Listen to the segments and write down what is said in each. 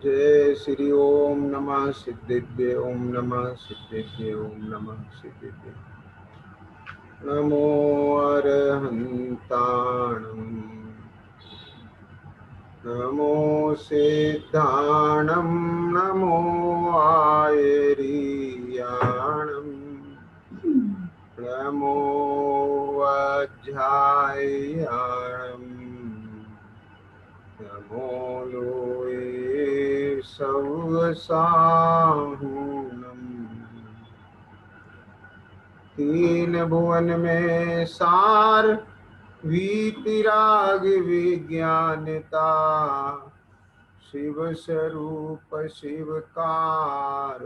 जय श्री ओम नमः सिद्धिभ्ये ओम नमः सिद्धिभ्ये ओम नमः सिद्धिभ्ये नमो अरहन्ताणं नमो सिद्धाणं नमो आयर्याणं नमो वज्रायाणं नमो लोये सवसाहुनम् तीन भुवन में सार वीतिराग विज्ञानता शिव स्वरूप शिवकार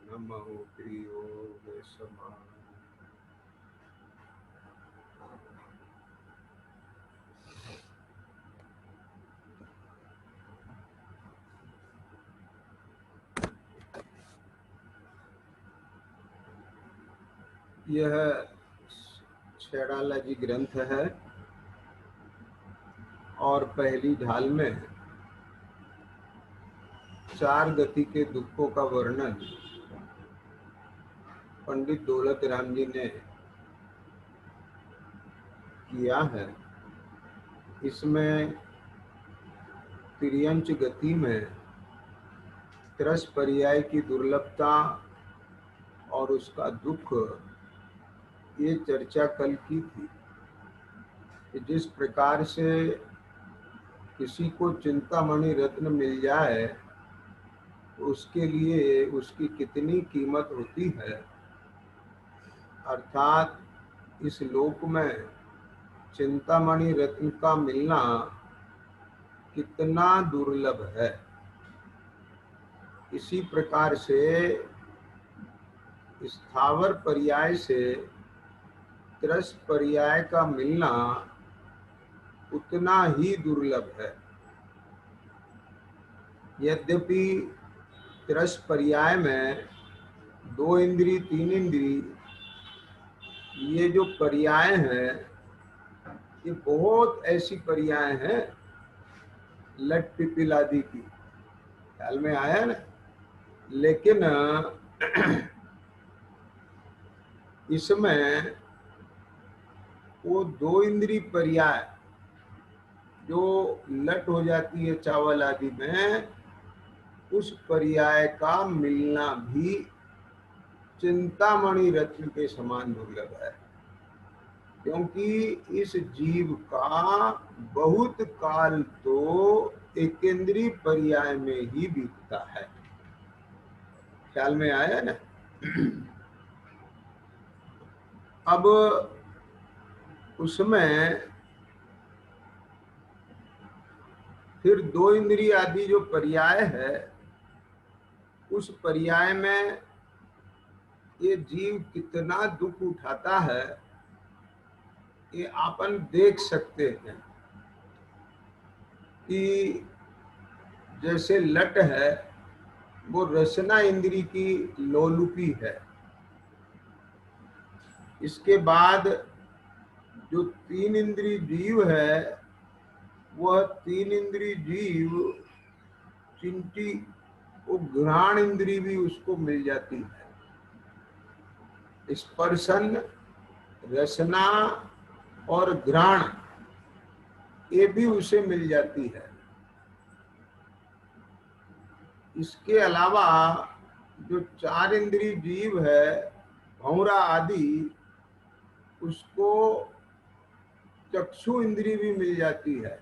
नमो त्रियोग समान। यह छैड़ाला जी ग्रंथ है और पहली ढाल में 4 गति के दुखों का वर्णन पंडित दौलत राम जी ने किया है। इसमें तिर्यंच गति में त्रस पर्याय की दुर्लभता और उसका दुख ये चर्चा कल की थी कि जिस प्रकार से किसी को चिंतामणि रत्न मिल जाए उसके लिए उसकी कितनी कीमत होती है, अर्थात इस लोक में चिंतामणि रत्न का मिलना कितना दुर्लभ है। इसी प्रकार से स्थावर पर्याय से त्रस पर्याय का मिलना उतना ही दुर्लभ है। यद्यपि त्रस पर्याय में 2 इंद्री 3 इंद्री ये जो पर्याय हैं ये बहुत ऐसी पर्याय हैं लट पिपिल आदि की, ख्याल में आया ना। लेकिन इसमें वो 2 इंद्री पर्याय जो लट हो जाती है चावल आदि में, उस पर्याय का मिलना भी चिंतामणि रत्न के समान दुर्लभ है, क्योंकि इस जीव का बहुत काल तो एकेंद्रीय पर्याय में ही बीतता है। ख्याल में आया ना। अब उसमें फिर 2 इंद्रिय आदि जो पर्याय है उस पर्याय में ये जीव कितना दुख उठाता है ये आपन देख सकते हैं कि जैसे लट है वो रसना इंद्री की लोलुपी है। इसके बाद जो 3 इंद्री जीव है वह 3 इंद्री जीव चिंटी वो घ्राण इंद्री भी उसको मिल जाती है। स्पर्शन रसना और घ्राण ये भी उसे मिल जाती है। इसके अलावा जो 4 इंद्रिय जीव है भौरा आदि उसको चक्षु इंद्रिय भी मिल जाती है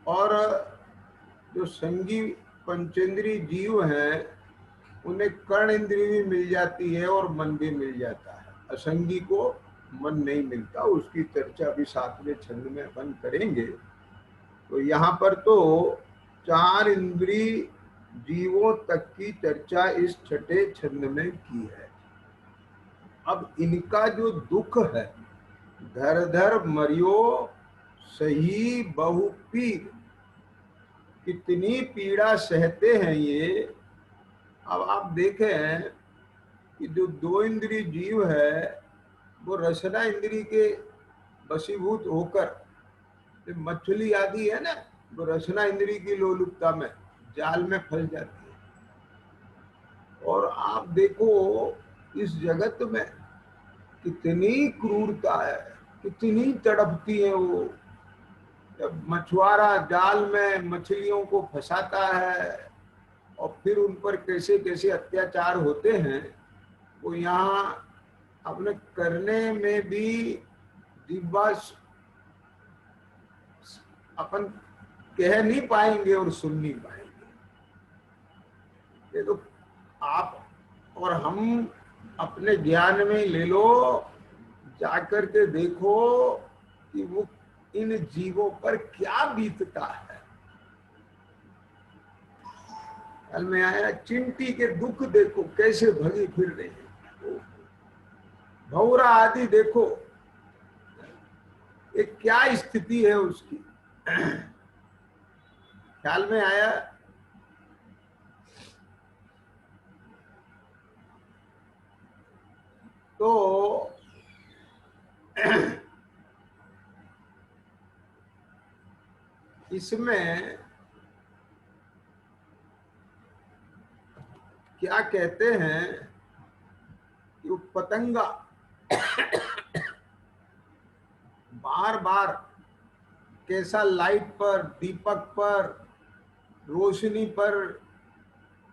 और जो संगी पंचेंद्रिय जीव हैं उन्हें कर्ण इंद्रिय भी मिल जाती है और मन भी मिल जाता है। असंगी को मन नहीं मिलता, उसकी चर्चा भी 7वें छंद में अपन करेंगे। तो यहाँ पर तो 4 इंद्रिय जीवों तक की चर्चा इस 6ठे छंद में की है। अब इनका जो दुख है, धर धर मरियो सही बहु पीर, कितनी पीड़ा सहते हैं ये। अब आप देखें कि जो 2 इंद्रिय जीव है वो रसना इंद्री के वशीभूत होकर, मछली आदि है ना, वो रसना इंद्री की लोलुपता में जाल में फंस जाती है। और आप देखो इस जगत में कितनी क्रूरता है, कितनी तड़पती है वो। जब मछुआरा जाल में मछलियों को फंसाता है और फिर उन पर कैसे कैसे अत्याचार होते हैं, वो यहाँ अपने करने में भी दिव्या अपन कह नहीं पाएंगे और सुन नहीं पाएंगे। ये तो आप और हम अपने ज्ञान में ले लो, जाकर के देखो कि वो इन जीवों पर क्या बीतता है। कल में आया चिंटी के दुख देखो कैसे भगी फिर रही है, भौरा आदि देखो ये क्या स्थिति है उसकी। ख्याल में आया। तो इसमें क्या कहते हैं कि पतंगा बार बार कैसा लाइट पर, दीपक पर, रोशनी पर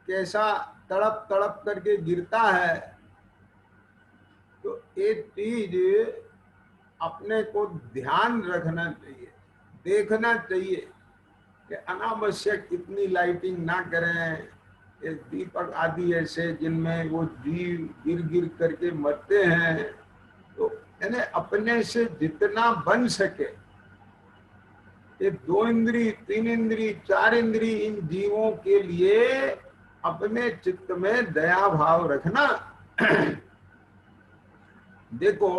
कैसा तड़प तड़प करके गिरता है। तो एक चीज अपने को ध्यान रखना चाहिए, देखना चाहिए कि अनावश्यक इतनी लाइटिंग ना करें। ये दीपक आदि ऐसे जिनमें वो जीव गिर गिर करके मरते हैं, तो यानी अपने से जितना बन सके ये 2 इंद्री, 3 इंद्री, 4 इंद्री इन जीवों के लिए अपने चित्त में दया भाव रखना। देखो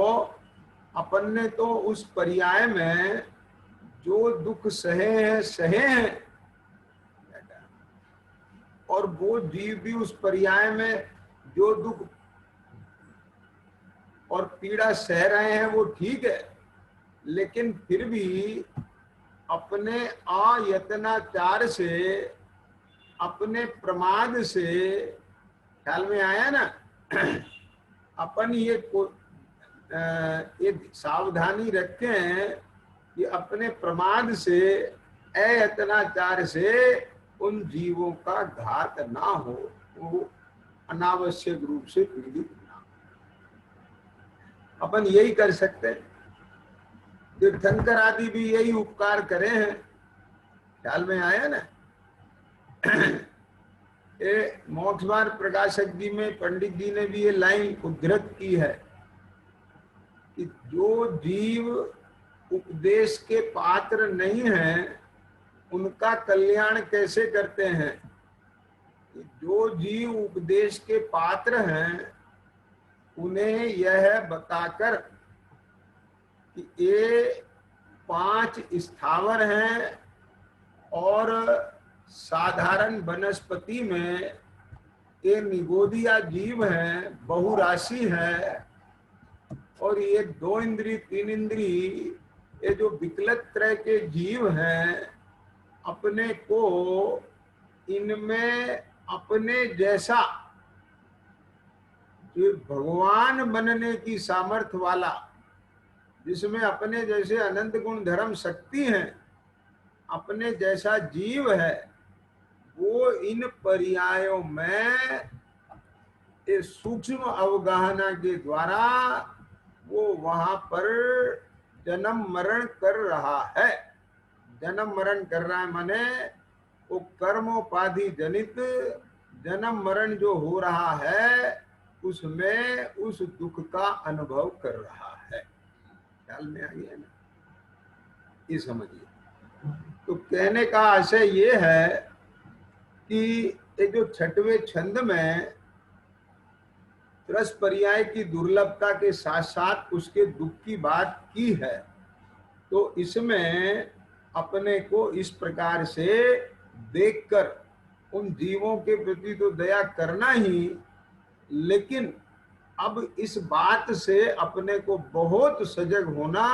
अपन ने तो उस पर्याय में जो दुख सहे हैं और वो जीव भी उस पर्याय में जो दुख और पीड़ा सह रहे हैं वो ठीक है, लेकिन फिर भी अपने आयतनाचार से, अपने प्रमाद से, ख्याल में आया ना, अपन ये सावधानी रखें कि अपने प्रमाद से, अयतनाचार से उन जीवों का घात ना हो, वो अनावश्यक रूप से पीड़ित ना हो। अपन यही कर सकते हैं। तीर्थंकर आदि भी यही उपकार करे हैं। ख्याल में आया ना। ये मोक्षवार प्रकाशक जी में पंडित जी ने भी ये लाइन उद्धृत की है कि जो जीव उपदेश के पात्र नहीं हैं उनका कल्याण कैसे करते हैं। जो जीव उपदेश के पात्र हैं उन्हें यह बताकर कि ये 5 स्थावर हैं और साधारण वनस्पति में ये निगोदिया जीव हैं, बहुराशि है, और ये 2 इंद्री, 3 इंद्री, ये जो विकलत तरह के जीव हैं, अपने को इनमें अपने जैसा जो भगवान बनने की सामर्थ्य वाला, जिसमें अपने जैसे अनंत गुण धर्म शक्ति है, अपने जैसा जीव है, वो इन पर्यायों में इस सूक्ष्म अवगाहना के द्वारा वो वहां पर जन्म मरण कर रहा है। जन्म मरण कर रहा है माने वो कर्मोपाधि जनित जन्म मरण जो हो रहा है उसमें उस दुख का अनुभव कर रहा है। ख्याल में आ गया ना, ये समझिए। तो कहने का आशय ये है कि ये जो 6वें छंद में रस पर्याय की दुर्लभता के साथ साथ उसके दुख की बात की है, तो इसमें अपने को इस प्रकार से देखकर उन जीवों के प्रति तो दया करना ही, लेकिन अब इस बात से अपने को बहुत सजग होना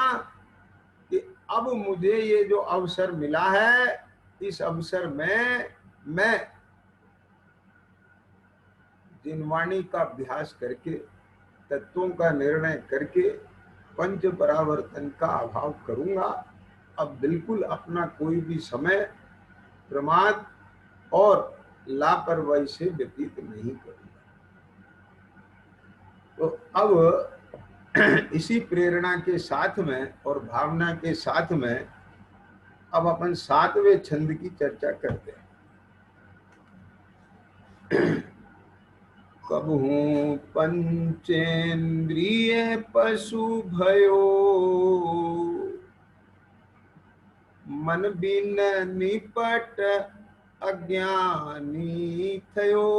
कि अब मुझे ये जो अवसर मिला है, इस अवसर में मैं जिनवाणी का अभ्यास करके, तत्वों का निर्णय करके पंच परावर्तन का अभाव करूंगा। अब बिल्कुल अपना कोई भी समय प्रमाद और लापरवाही से व्यतीत नहीं करूंगा। तो अब इसी प्रेरणा के साथ में और भावना के साथ में अब अपन 7वें छंद की चर्चा करते हैं। कबहू पंचेन्द्रिय पशु भयो, मन बिन निपट अज्ञानी थयो,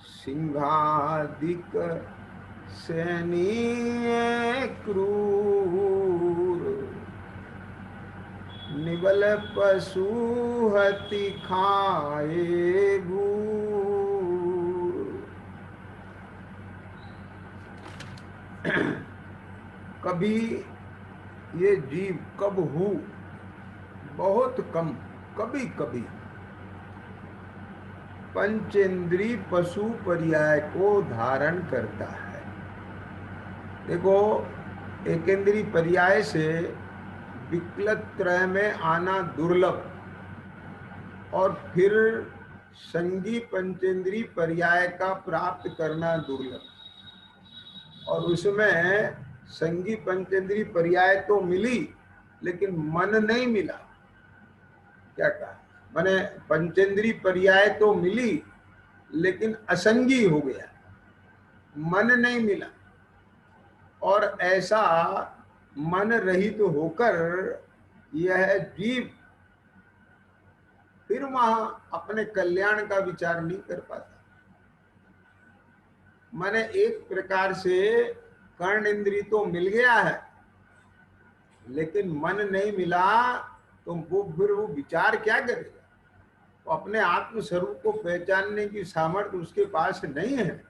सिंहादिक सैनीय क्रूर, निबल पशु हति खाए भूर। कभी ये जीव, कब हूँ बहुत कम, कभी कभी पंचेंद्री पशु पर्याय को धारण करता है। देखो, एकेंद्री पर्याय से विकलत त्रय में आना दुर्लभ और फिर संगी पंचेंद्री पर्याय का प्राप्त करना दुर्लभ, और उसमें संगी पंचेंद्री पर्याय तो मिली लेकिन मन नहीं मिला। क्या कहा मैंने? पंचेंद्री पर्याय तो मिली लेकिन असंगी हो गया, मन नहीं मिला। और ऐसा मन रहित तो होकर यह जीव फिर वहां अपने कल्याण का विचार नहीं कर पाता। माने एक प्रकार से कर्ण इंद्री तो मिल गया है लेकिन मन नहीं मिला, तो वो फिर वो विचार क्या करेगा? वो अपने आत्म स्वरूप को पहचानने की सामर्थ्य उसके पास नहीं है।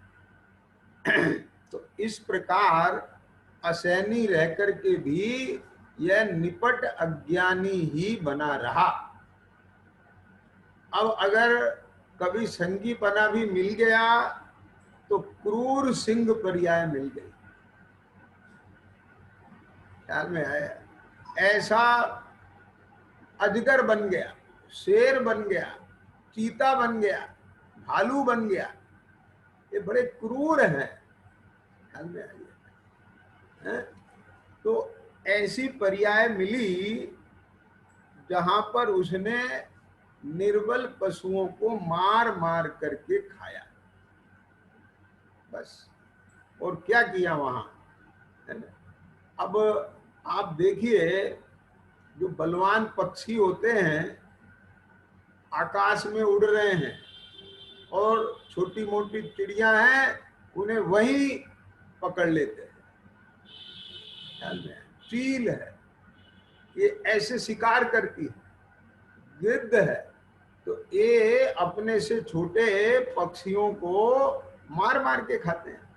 तो इस प्रकार असैनी रह करके भी यह निपट अज्ञानी ही बना रहा। अब अगर कभी संगीपना भी मिल गया तो क्रूर सिंह पर्याय मिल गई। ख्याल में आया? ऐसा अजगर बन गया, शेर बन गया, चीता बन गया, भालू बन गया, ये बड़े क्रूर हैं। ख्याल में आया? तो ऐसी पर्याय मिली जहां पर उसने निर्बल पशुओं को मार मार करके खाया, बस। और क्या किया वहां, है ना? अब आप देखिए, जो बलवान पक्षी होते हैं आकाश में उड़ रहे हैं और छोटी मोटी चिड़िया हैं, उन्हें वही पकड़ लेते हैं। चील है, ये ऐसे शिकार करती है। गिद्ध है, तो ये अपने से छोटे पक्षियों को मार मार के खाते हैं।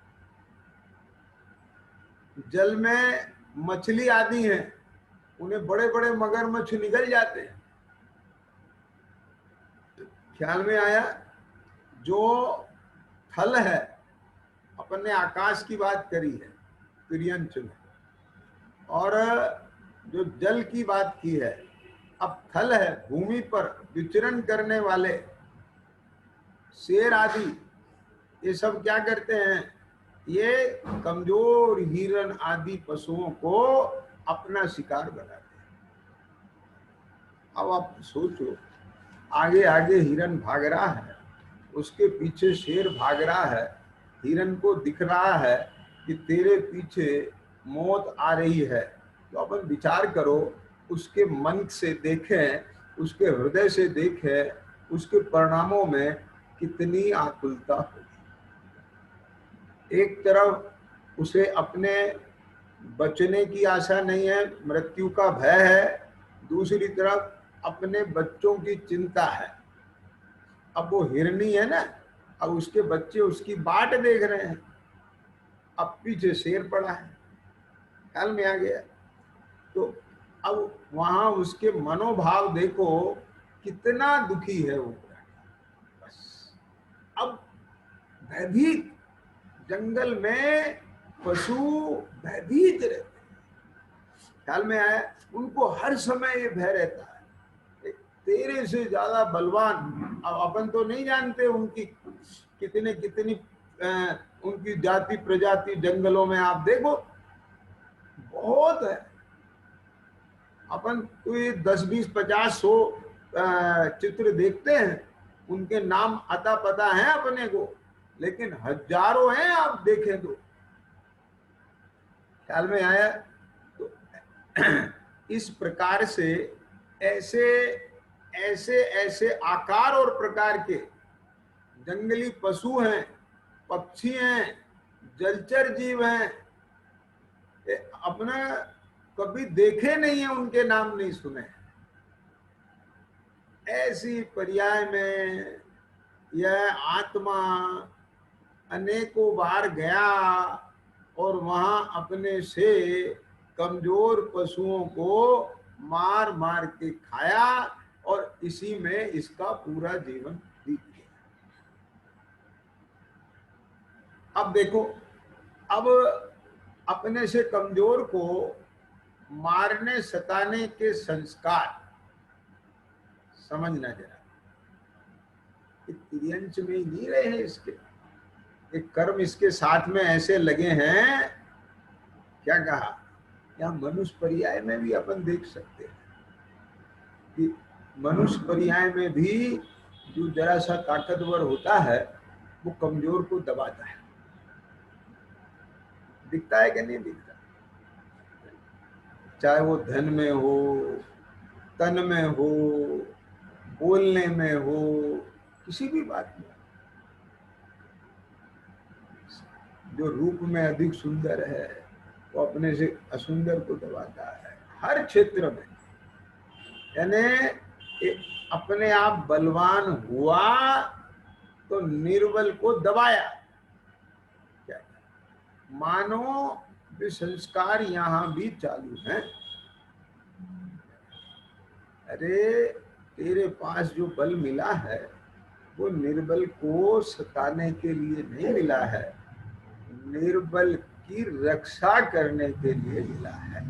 जल में मछली आदि हैं, उन्हें बड़े बड़े मगरमच्छ निगल जाते हैं। ख्याल में आया? जो थल है, अपन ने आकाश की बात करी है प्रियंच में, और जो जल की बात की है, अब थल है, भूमि पर विचरण करने वाले शेर आदि, ये सब क्या करते हैं? ये कमजोर हिरण आदि पशुओं को अपना शिकार बनाते हैं। अब आप सोचो, आगे आगे हिरण भाग रहा है, उसके पीछे शेर भाग रहा है, हिरण को दिख रहा है कि तेरे पीछे मौत आ रही है। तो अपन विचार करो, उसके मन से देखें, उसके हृदय से देखें, उसके परिणामों में कितनी आकुलता होगी। एक तरफ उसे अपने बचने की आशा नहीं है, मृत्यु का भय है, दूसरी तरफ अपने बच्चों की चिंता है। अब वो हिरनी है ना, अब उसके बच्चे उसकी बाट देख रहे हैं, अब पीछे शेर पड़ा है, ख्याल में आ गया। तो अब वहां उसके मनोभाव देखो कितना दुखी है वो। बस अब भयभीत, जंगल में पशु भयभीत रहते, ख्याल में आया, उनको हर समय ये भय रहता है तेरे से ज्यादा बलवान। अब अपन तो नहीं जानते उनकी कितने कितनी उनकी जाति प्रजाति जंगलों में आप देखो बहुत है। अपन तो ये 10 20 50 100 चित्र देखते हैं, उनके नाम अता पता है अपने को, लेकिन हजारों हैं आप देखें तो। ख्याल में आया। तो इस प्रकार से ऐसे ऐसे ऐसे आकार और प्रकार के जंगली पशु हैं, पक्षी हैं, जलचर जीव हैं, अपने कभी देखे नहीं है, उनके नाम नहीं सुने। ऐसी पर्याय में यह आत्मा अनेकों बार गया और वहां अपने से कमजोर पशुओं को मार मार के खाया और इसी में इसका पूरा जीवन बीत गया। अब देखो, अब अपने से कमजोर को मारने सताने के संस्कार समझना जरा, तिर्यंच में ही नहीं रहे हैं इसके, एक कर्म इसके साथ में ऐसे लगे हैं। क्या कहा, या मनुष्य पर्याय में भी अपन देख सकते हैं कि मनुष्य पर्याय में भी जो जरा सा ताकतवर होता है वो कमजोर को दबाता है। दिखता है कि नहीं दिखता? चाहे वो धन में हो, तन में हो, बोलने में हो, किसी भी बात में। जो रूप में अधिक सुंदर है वो अपने से असुंदर को दबाता है हर क्षेत्र में। यानी अपने आप बलवान हुआ तो निर्बल को दबाया। क्या मानो वे संस्कार यहां भी चालू हैं। अरे तेरे पास जो बल मिला है वो निर्बल को सताने के लिए नहीं मिला है, निर्बल की रक्षा करने के लिए मिला है।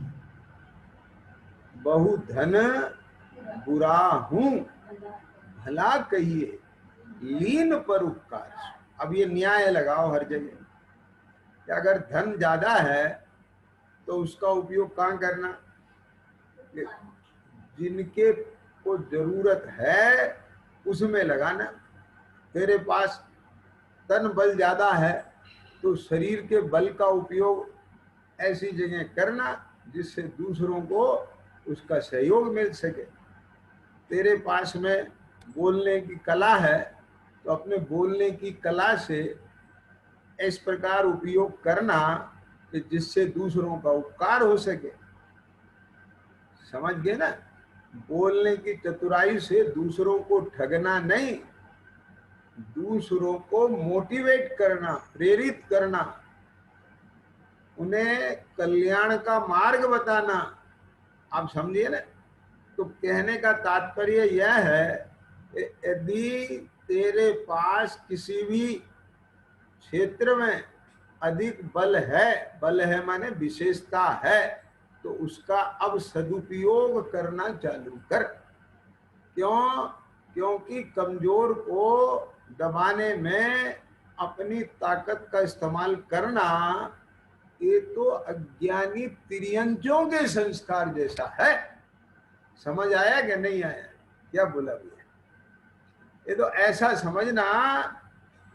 बहु धन बुरा हूं भला कहिए लीन पर उपकार। अब ये न्याय लगाओ हर जगह कि अगर धन ज्यादा है तो उसका उपयोग कहाँ करना, जिनके को जरूरत है उसमें लगाना। तेरे पास तन बल ज्यादा है तो शरीर के बल का उपयोग ऐसी जगह करना जिससे दूसरों को उसका सहयोग मिल सके। तेरे पास में बोलने की कला है तो अपने बोलने की कला से इस प्रकार उपयोग करना कि जिससे दूसरों का उपकार हो सके। समझ गए ना? बोलने की चतुराई से दूसरों को ठगना नहीं, दूसरों को मोटिवेट करना, प्रेरित करना, उन्हें कल्याण का मार्ग बताना। आप समझिए ना? तो कहने का तात्पर्य यह है, यदि तेरे पास किसी भी क्षेत्र में अधिक बल है माने विशेषता है, तो उसका अब सदुपयोग करना चालू कर। क्यों? क्योंकि कमजोर को दबाने में अपनी ताकत का इस्तेमाल करना ये तो अज्ञानी तिर्यंचों के संस्कार जैसा है। समझ आया कि नहीं आया? क्या बोला भैया? ये तो ऐसा समझना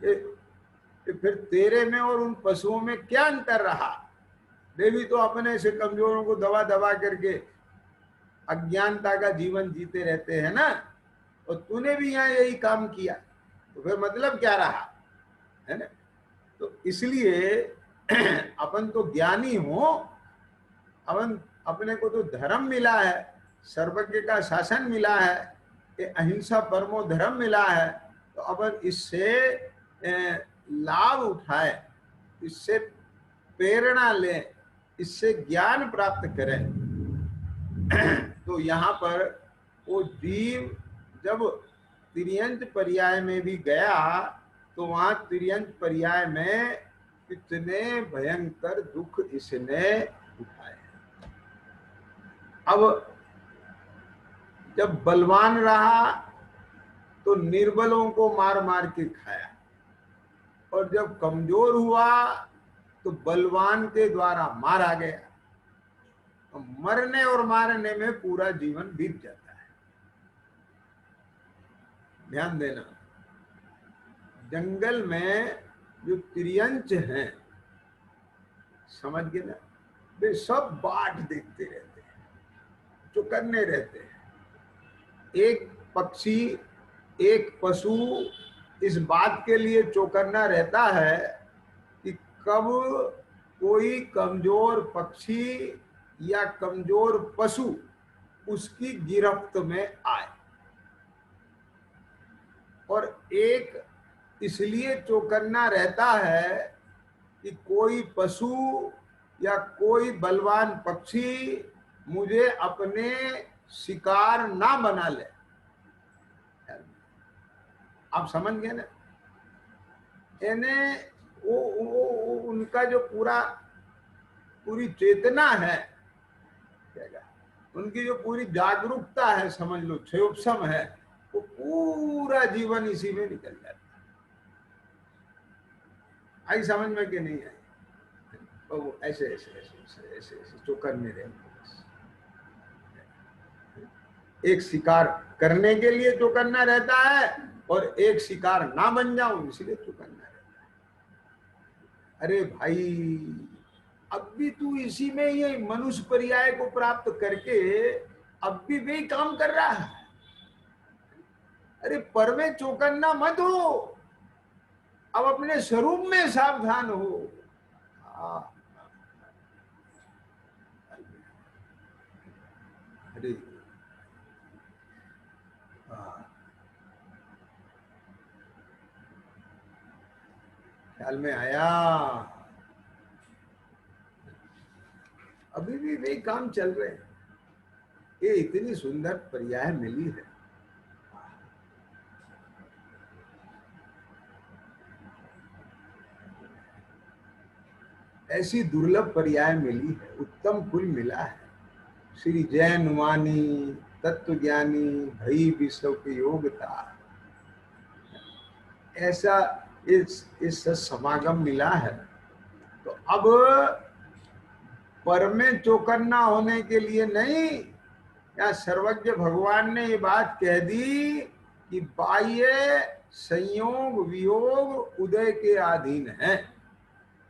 कि फिर तेरे में और उन पशुओं में क्या अंतर रहा? वे भी तो अपने से कमजोरों को दबा दबा करके अज्ञानता का जीवन जीते रहते हैं ना, और तूने भी यहाँ यही काम किया, तो फिर मतलब क्या रहा? है ना? तो इसलिए अपन तो ज्ञानी हो, अपन अपने को तो धर्म मिला है, सर्वज्ञ का शासन मिला है, अहिंसा परमो धर्म मिला है, तो अपन इससे लाभ उठाए, इससे प्रेरणा लें, इससे ज्ञान प्राप्त करें। तो यहाँ पर वो जीव जब तिर्यंत पर्याय में भी गया तो वहां तिर्यंत पर्याय में कितने भयंकर दुख इसने उठाए। अब जब बलवान रहा तो निर्बलों को मार मार के खाया, और जब कमजोर हुआ तो बलवान के द्वारा मारा गया। तो मरने और मारने में पूरा जीवन बीत जाता है। ध्यान देना, जंगल में जो तिर्यंच हैं, समझ गए ना, वे सब बाट देखते रहते हैं, चौकन्ने रहते हैं। एक पक्षी, एक पशु इस बात के लिए चौकन्ना रहता है कि कब कोई कमजोर पक्षी या कमजोर पशु उसकी गिरफ्त में आए। और एक इसलिए चौकन्ना रहता है कि कोई पशु या कोई बलवान पक्षी मुझे अपने शिकार ना बना ले। आप समझ गए ना? यानी वो उनका जो पूरी चेतना है, उनकी जो पूरी जागरूकता है, समझ लो क्षयोपम है, वो पूरा जीवन इसी में निकल जाता है। आई समझ में कि नहीं आई? तो वो ऐसे ऐसे ऐसे ऐसे ऐसे ऐसे चौकन्ने रहते। एक शिकार करने के लिए चौकन्ना रहता है और एक शिकार ना बन जाऊं इसलिए चौकन्ना रहता है। अरे भाई, अब भी तू इसी में ये मनुष्य पर्याय को प्राप्त करके अब भी वही काम कर रहा है। अरे पर में चौकन्ना मत हो, अब अपने स्वरूप में सावधान हो। अरे ख्याल में आया? अभी भी वही काम चल रहे हैं। ये इतनी सुंदर पर्याय मिली है। ऐसी दुर्लभ पर्याय मिली है, उत्तम कुल मिला है। श्री जैन वाणी तत्व ज्ञानी भई विश्व की योगता, ऐसा इस समागम मिला है। तो अब पर में चौकन्ना होने के लिए नहीं, या सर्वज्ञ भगवान ने ये बात कह दी कि बाह्य संयोग वियोग उदय के अधीन है,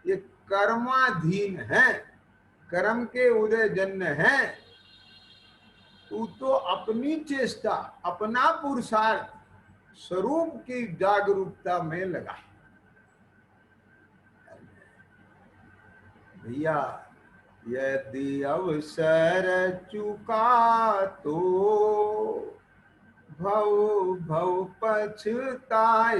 ये कर्माधीन है, कर्म के उदय जन्य है। तू तो अपनी चेष्टा, अपना पुरुषार्थ, स्वरूप की जागरूकता में लगा। भैया, यदि अवसर चुका तो भव भव पछताएगा,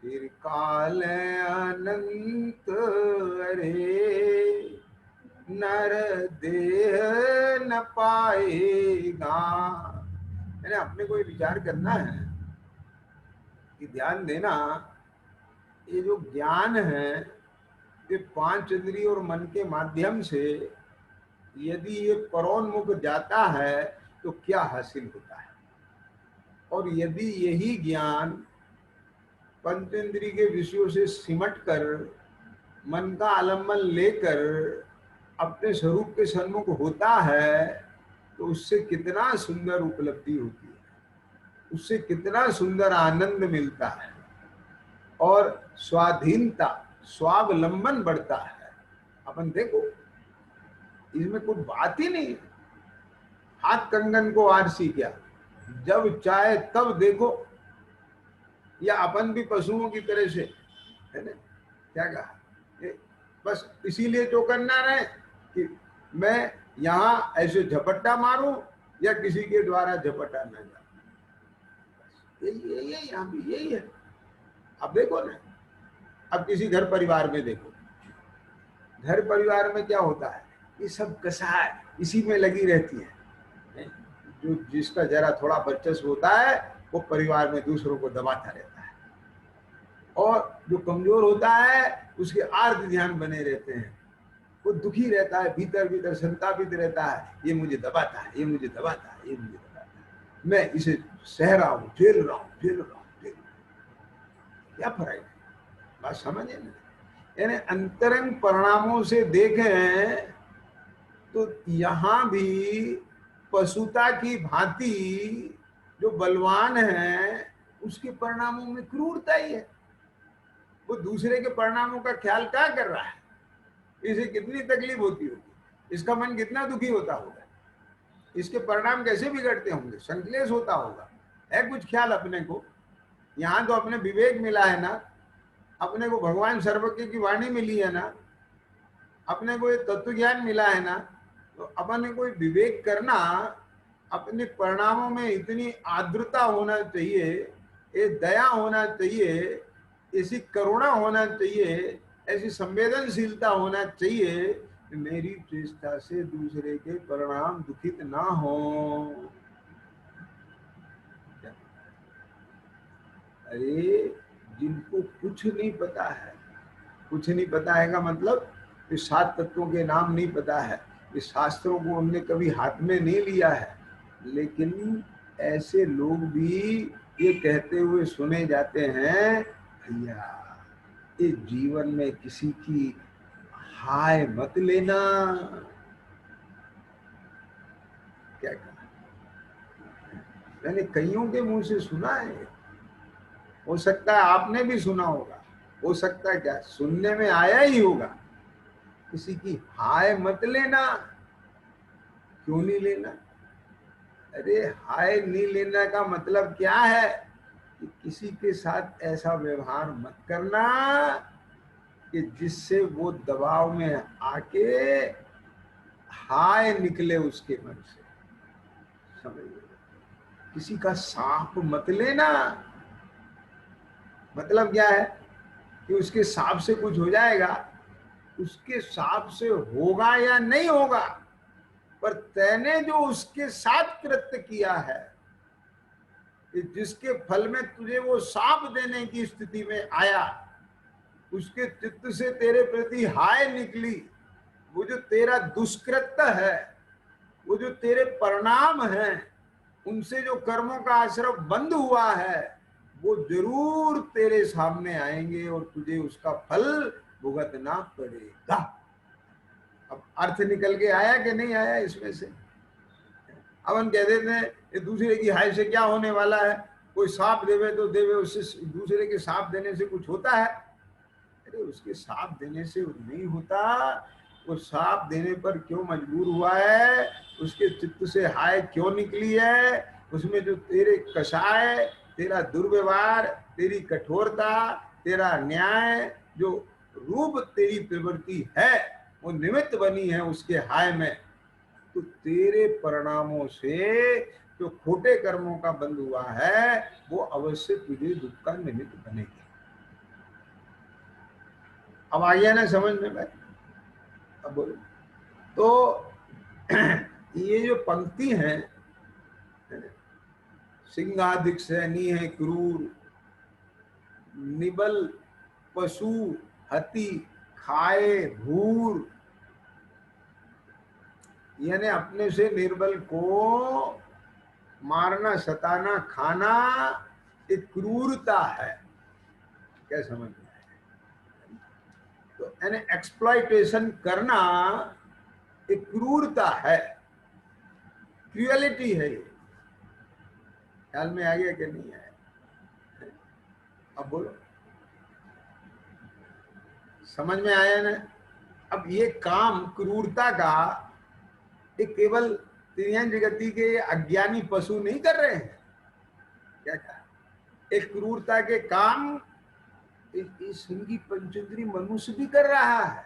फिर काल अनंत अरे नर देह न पाएगा। मैंने अपने को विचार करना है कि ध्यान देना, ये जो ज्ञान है ये पांच इंद्रिय और मन के माध्यम से यदि ये परोन्मुख जाता है तो क्या हासिल होता है, और यदि यही ज्ञान पंचेंद्रिय के विषयों से सिमट कर मन का आलम्बन लेकर अपने स्वरूप के सन्मुख होता है तो उससे कितना सुंदर उपलब्धि होती है, उससे कितना सुंदर आनंद मिलता है और स्वाधीनता, स्वावलंबन बढ़ता है। अपन देखो, इसमें कुछ बात ही नहीं। हाथ कंगन को आरसी क्या, जब चाहे तब देखो, या अपन भी पशुओं की तरह से, है ना? क्या कहा, बस इसीलिए चौकन्ना रहे कि मैं यहाँ ऐसे झपट्टा मारूं या किसी के द्वारा झपट्टा न जाऊं। यही है, यहाँ भी यही है। अब देखो ना, अब किसी घर परिवार में देखो, घर परिवार में क्या होता है, ये सब कसाय इसी में लगी रहती है। जो जिसका जरा थोड़ा वर्चस्व होता है वो परिवार में दूसरों को दबाता रहता है, और जो कमजोर होता है उसके आर्त ध्यान बने रहते हैं। वो दुखी रहता है, भीतर भीतर संतापित रहता है, ये मुझे दबाता है, ये मुझे दबाता है, ये मुझे दबाता है, मैं इसे सह रहा हूँ, झेल रहा हूँ, झेल रहा हूँ, झेल रहा हूँ। क्या फर्क है, बात समझे ना? यानी अंतरंग परिणामों से देखें तो यहाँ भी पशुता की भांति जो बलवान है उसके परिणामों में क्रूरता ही है। वो दूसरे के परिणामों का ख्याल क्या कर रहा है, इसे कितनी तकलीफ होती होगी, इसका मन कितना दुखी होता होगा, इसके परिणाम कैसे बिगड़ते होंगे, संकलेश होता होगा। है कुछ ख्याल अपने को? यहाँ तो अपने विवेक मिला है ना, अपने को भगवान सर्वज्ञ की वाणी मिली है ना, अपने को ये तत्व ज्ञान मिला है ना, तो अपने को विवेक करना, अपने परिणामों में इतनी आर्द्रता होना चाहिए, ये दया होना चाहिए, ऐसी करुणा होना चाहिए, ऐसी संवेदनशीलता होना चाहिए कि मेरी चेष्टा से दूसरे के परिणाम दुखित ना हो। अरे जिनको कुछ नहीं पता है, कुछ नहीं पता है का मतलब इस 7 तत्वों के नाम नहीं पता है, इस शास्त्रों को उनने कभी हाथ में नहीं लिया है, लेकिन ऐसे लोग भी ये कहते हुए सुने जाते हैं, भैया इस जीवन में किसी की हाय मत लेना। क्या कहा, मैंने कईयों के मुंह से सुना है, हो सकता है आपने भी सुना होगा, हो सकता है क्या सुनने में आया ही होगा, किसी की हाय मत लेना। क्यों नहीं लेना? अरे हाय नहीं लेना का मतलब क्या है कि किसी के साथ ऐसा व्यवहार मत करना कि जिससे वो दबाव में आके हाय निकले उसके मन से, समझिए। किसी का सांप मत लेना, मतलब क्या है कि उसके सांप से कुछ हो जाएगा, उसके सांप से होगा या नहीं होगा, पर तैने जो उसके साथ कृत्य किया है कि जिसके फल में तुझे वो सांप देने की स्थिति में आया, उसके चित्त से तेरे प्रति हाय निकली, वो जो तेरा दुष्कृत्य है, वो जो तेरे परिणाम हैं, उनसे जो कर्मों का आश्रय बंद हुआ है, वो जरूर तेरे सामने आएंगे और तुझे उसका फल भुगतना पड़ेगा। अब अर्थ निकल के आया कि नहीं आया इसमें से? अब हम कह देते हैं ये दूसरे की हाय से क्या होने वाला है, कोई सांप देवे तो देवे, उससे दूसरे के सांप देने से कुछ होता है? अरे उसके सांप देने से नहीं होता, वो सांप देने पर क्यों मजबूर हुआ है, उसके चित्त से हाय क्यों निकली है, उसमें जो तेरे कषाय, तेरा दुर्व्यवहार, तेरी कठोरता, तेरा न्याय, जो रूप तेरी प्रवृत्ति है वो निमित्त बनी है उसके हाय में, तो तेरे परिणामों से जो खोटे कर्मों का बंध हुआ है वो अवश्य तुझे दुख का निमित्त बनेगी। अब आ गया ना समझ में भाई? अब बोलो तो ये जो पंक्ति है, सिंहादिक सैनी है क्रूर, निबल पशु हति खाए भूर, यानी अपने से निर्बल को मारना, सताना, खाना एक क्रूरता है। क्या समझ में? तो यानी एक्सप्लॉइटेशन करना एक क्रूरता है, क्रूएलिटी है। ये ख्याल में आ गया कि नहीं आया? अब बोलो, समझ में आया ना? अब ये काम क्रूरता का एक केवल तिर्यन जगती के अज्ञानी पशु नहीं कर रहे हैं। क्या कहा? एक क्रूरता के काम इस सिंगी पंचेंद्री मनुष्य भी कर रहा है।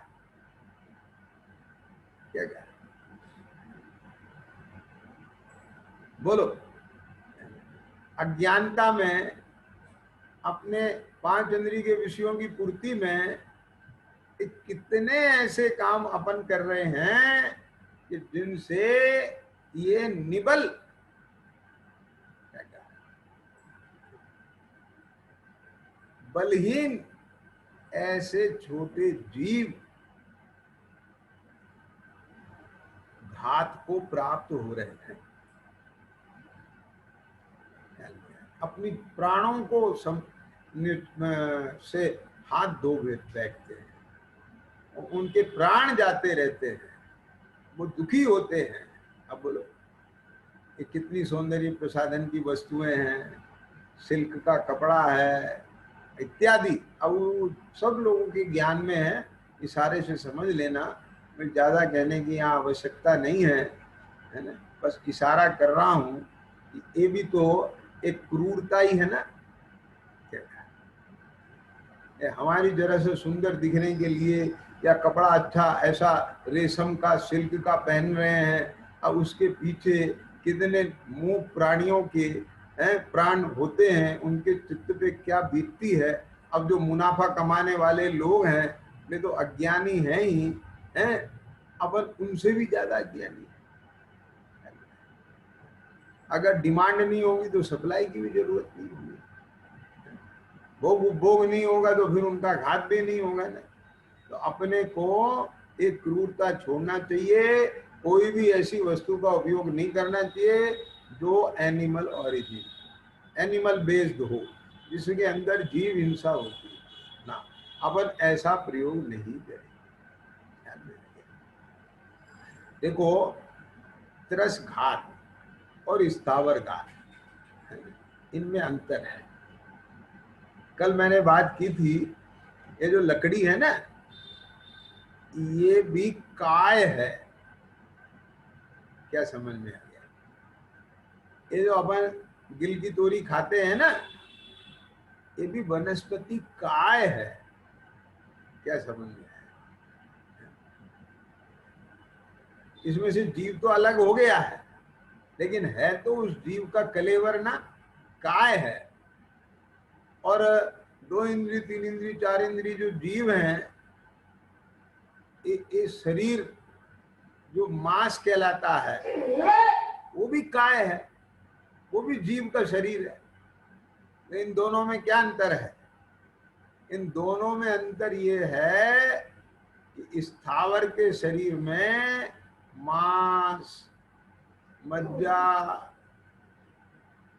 क्या कहा? बोलो, अज्ञानता में, अपने 5 इंद्रिय के विषयों की पूर्ति में कितने ऐसे काम अपन कर रहे हैं कि जिनसे ये निबल, बलहीन ऐसे छोटे जीव घात को प्राप्त हो रहे हैं। अपनी प्राणों को से हाथ धो बैठते हैं, उनके प्राण जाते रहते हैं, वो दुखी होते हैं। अब बोलो ये कितनी सौंदर्य प्रसाधन की वस्तुएं हैं, सिल्क का कपड़ा है इत्यादि। अब वो सब लोगों के ज्ञान में है, इशारे से समझ लेना, मैं ज़्यादा कहने की यहाँ आवश्यकता नहीं है ना, बस इशारा कर रहा हूँ। ये भी तो एक क्रूरता ही है ना। हमारी जरा से सुंदर दिखने के लिए या कपड़ा अच्छा ऐसा रेशम का, सिल्क का पहन रहे हैं, अब उसके पीछे कितने मूक प्राणियों के प्राण होते हैं, उनके चित्त पे क्या बीतती है। अब जो मुनाफा कमाने वाले लोग हैं वे तो अज्ञानी हैं ही हैं, अपन उनसे भी ज्यादा अज्ञानी। अगर डिमांड नहीं होगी तो सप्लाई की भी जरूरत नहीं होगी, भोग उपभोग नहीं होगा तो फिर उनका घात भी नहीं होगा ना। तो अपने को एक क्रूरता छोड़ना चाहिए, कोई भी ऐसी वस्तु का उपयोग नहीं करना चाहिए जो एनिमल ओरिजिन, एनिमल बेस्ड हो, जिसके अंदर जीव हिंसा होती है ना, अपन ऐसा प्रयोग नहीं करें। देखो त्रस घात और स्थावर घात, इनमें अंतर है। कल मैंने बात की थी, ये जो लकड़ी है ना, ये भी काय है। क्या समझ में आ गया? ये जो अपन गिल की तोरी खाते हैं ना, ये भी वनस्पति काय है। क्या समझ में आया? इसमें से जीव तो अलग हो गया है, लेकिन है तो उस जीव का कलेवर ना काय है। और 2 इंद्रिय, 3 इंद्रिय, 4 इंद्रिय जो जीव हैं, ये शरीर जो मांस कहलाता है वो भी काय है, वो भी जीव का शरीर है। तो इन दोनों में क्या अंतर है? इन दोनों में अंतर ये है कि स्थावर के शरीर में मांस, मज्जा,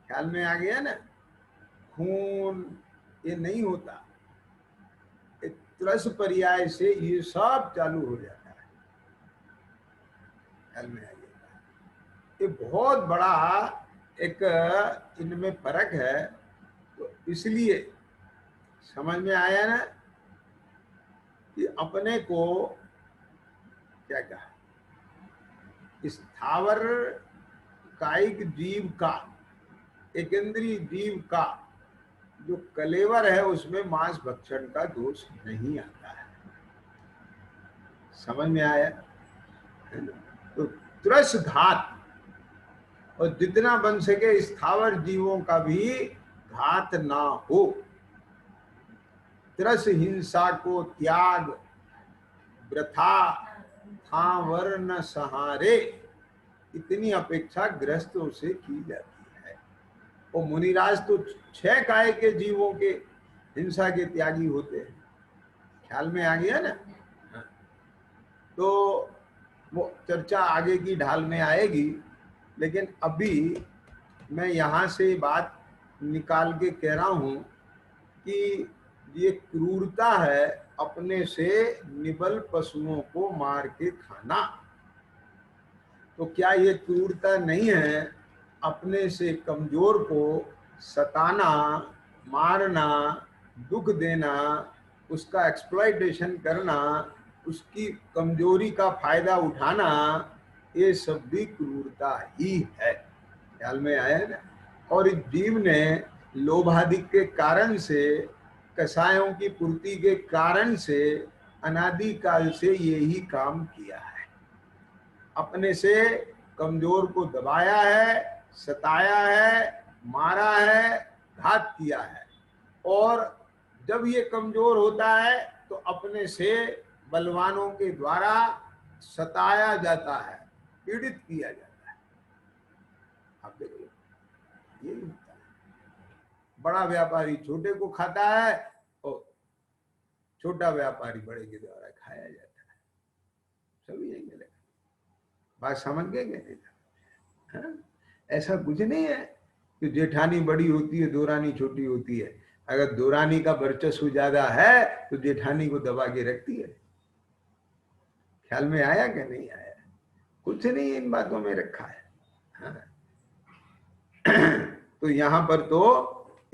ख्याल में आ गया ना, खून, ये नहीं होता। त्रस पर्याय से ये सब चालू हो जाता है। ख्याल में आ गया? ये बहुत बड़ा एक इनमें फर्क है। तो इसलिए समझ में आया ना कि अपने को क्या कहा, स्थावर कायिक जीव का, एकेंद्रीय जीव का जो कलेवर है उसमें मांस भक्षण का दोष नहीं आता है। समझ में आया? तो त्रस घात, और जितना बन सके स्थावर जीवों का भी घात ना हो। त्रस हिंसा को त्याग वृथा था वर्ण सहारे, इतनी अपेक्षा ग्रस्तों से की जाती है। और मुनिराज तो 6 काय के जीवों के हिंसा के त्यागी होते हैं। ख्याल में आ गया ना? तो वो चर्चा आगे की ढाल में आएगी, लेकिन अभी मैं यहाँ से बात निकाल के कह रहा हूँ कि ये क्रूरता है अपने से निबल पशुओं को मार के खाना। तो क्या ये क्रूरता नहीं है अपने से कमजोर को सताना, मारना, दुख देना, उसका एक्सप्लॉइटेशन करना, उसकी कमजोरी का फायदा उठाना? ये सब भी क्रूरता ही है। ख्याल में आया ना? और इस जीव ने लोभाधिक के कारण से, कसायों की पूर्ति के कारण से अनादि काल से यही काम किया है। अपने से कमजोर को दबाया है, सताया है, मारा है, घात किया है, और जब ये कमजोर होता है तो अपने से बलवानों के द्वारा सताया जाता है, पीड़ित किया जाता है। आप देखिए यही होता है। बड़ा व्यापारी छोटे को खाता है और छोटा व्यापारी बड़े के द्वारा खाया जाता है। सभी यही मिलेगा। बात समझ गए नहीं? हाँ? ऐसा कुछ नहीं है कि जेठानी बड़ी होती है देवरानी छोटी होती है। अगर देवरानी का वर्चस्व ज्यादा है तो जेठानी को दबा के रखती है। ख्याल में आया कि नहीं आया? कुछ नहीं इन बातों में रखा है। हाँ। तो यहां पर तो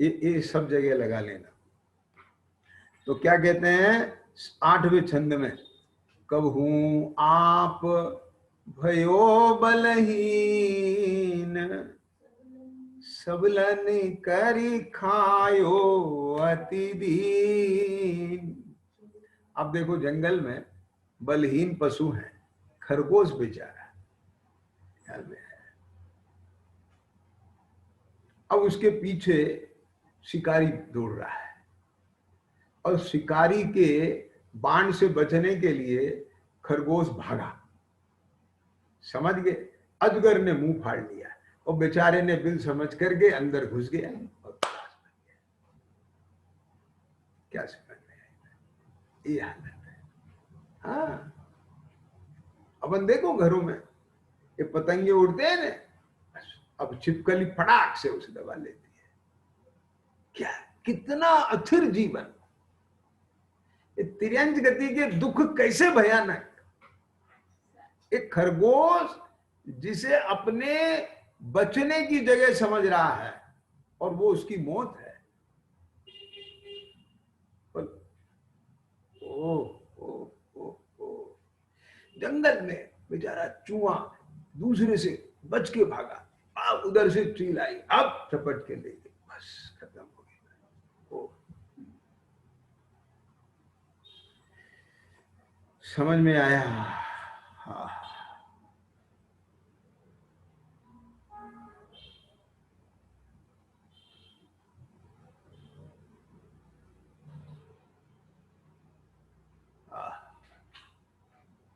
ये सब जगह लगा लेना। तो क्या कहते हैं 8वें छंद में, कबहू आप भयो बलहीन सबलन करी खायो अति दीन। अब देखो जंगल में बलहीन पशु हैं, खरगोश बेचारा ख्याल में है। अब उसके पीछे शिकारी दौड़ रहा है और शिकारी के बाण से बचने के लिए खरगोश भागा। समझ गए? अजगर ने मुंह फाड़ लिया और बेचारे ने बिल समझ करके अंदर घुस गया और क्या समझ में ये हालत है। हाँ, अपन देखो घरों में ये पतंगे उड़ते हैं ना, अब छिपकली फटाक से उसे दबा लेती है। क्या कितना अथिर जीवन, तिर्यंच गति के दुख कैसे भयानक। एक खरगोश जिसे अपने बचने की जगह समझ रहा है और वो उसकी मौत है। ओ, ओ, ओ, ओ। जंगल में बेचारा चूहा दूसरे से बच के भागा, अब उधर से चील आई, अब चपट के ले गई, बस खत्म हो गया। समझ में आया? हाँ।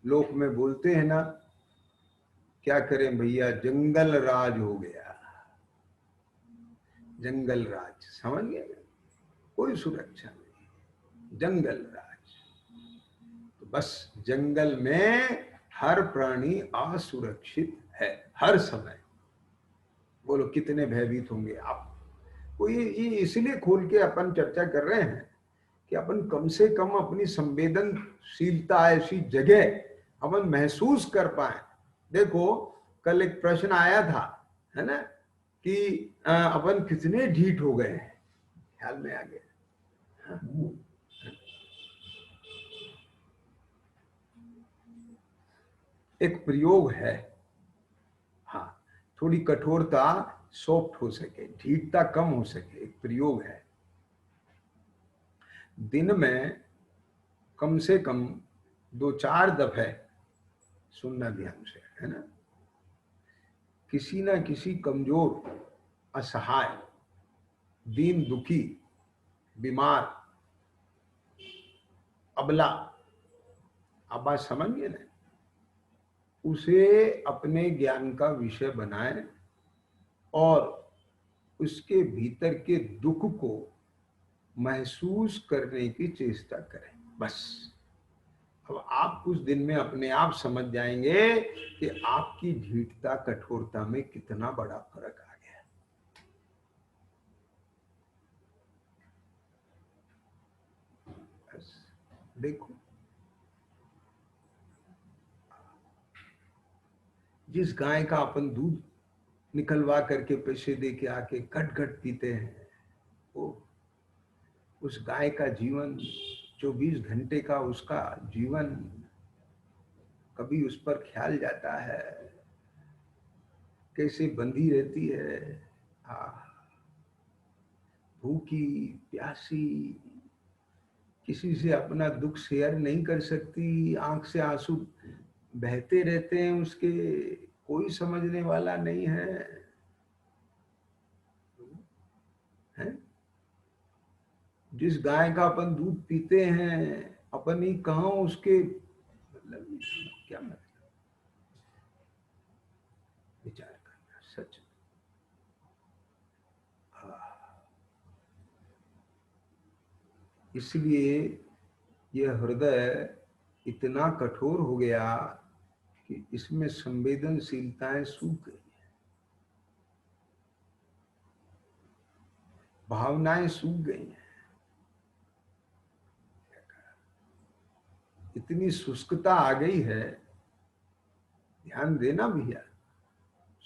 लोक में बोलते हैं ना, क्या करें भैया, जंगल राज हो गया। जंगल राज समझ गए? कोई सुरक्षा नहीं, जंगल राज। तो बस जंगल में हर प्राणी असुरक्षित है हर समय। बोलो कितने भयभीत होंगे आप। कोई ये इसलिए खोल के अपन चर्चा कर रहे हैं कि अपन कम से कम अपनी संवेदनशीलता ऐसी जगह अपन महसूस कर पाए। देखो कल एक प्रश्न आया था, है ना, कि अपन कितने ढीठ हो गए हैं, ख्याल में आ गया। एक प्रयोग है, हाँ, थोड़ी कठोरता सॉफ्ट हो सके, ढीठता कम हो सके, एक प्रयोग है। दिन में कम से कम 2-4 दफे सुनना ध्यान से, है ना, किसी ना किसी कमजोर, असहाय, दीन दुखी, बीमार, अबला, आप बात समझिए ना, उसे अपने ज्ञान का विषय बनाए और उसके भीतर के दुख को महसूस करने की चेष्टा करें। बस अब आप कुछ दिन में अपने आप समझ जाएंगे कि आपकी ढीठता कठोरता में कितना बड़ा फर्क आ गया। बस देखो, जिस गाय का अपन दूध निकलवा करके पैसे दे के आके घट घट पीते हैं, वो उस गाय का जीवन 24 घंटे का उसका जीवन, कभी उस पर ख्याल जाता है कैसे बंधी रहती है, भूखी प्यासी, किसी से अपना दुख शेयर नहीं कर सकती, आंख से आंसू बहते रहते हैं उसके, कोई समझने वाला नहीं है। जिस गाय का अपन दूध पीते हैं, अपन ही कहाँ उसके मतलब क्या मतलब, विचार करना सच। इसलिए यह हृदय इतना कठोर हो गया कि इसमें संवेदनशीलताएं सूख गई, भावनाएं सूख गई हैं। इतनी शुष्कता आ गई है, ध्यान देना भैया।